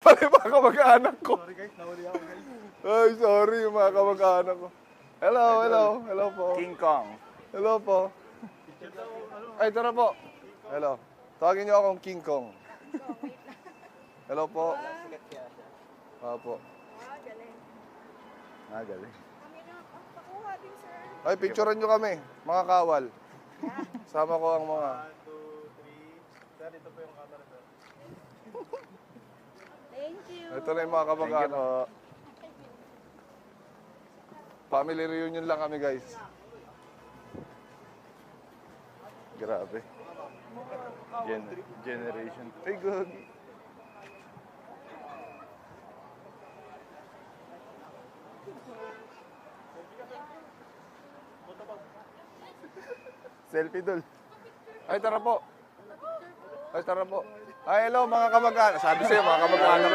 Pala yung mga kamag-anak ko. Sorry guys, nahuli ako guys. Ay, sorry yung mga kamag-anak ko. Hello, hello. Hello po. King Kong. Hello po. Ay, tara po. Hello. Tawagin niyo akong King Kong. Hello po. Opo. Galing. Kami na, pakuha din, sir. Ay, picturean niyo kami, mga kawal. Sama ko ang mga... 1, 2, 3. Sir, ito po yung camera sir. Thank you. Ito na yung mga kamag-anak. Family reunion lang kami, guys. Grabe. Generation. Ay, good. Selfie dul. Ay, tara po. Ay, tara po. Ay, hello, mga kamag-anak. Sabi sa'yo, mga kamag-anak.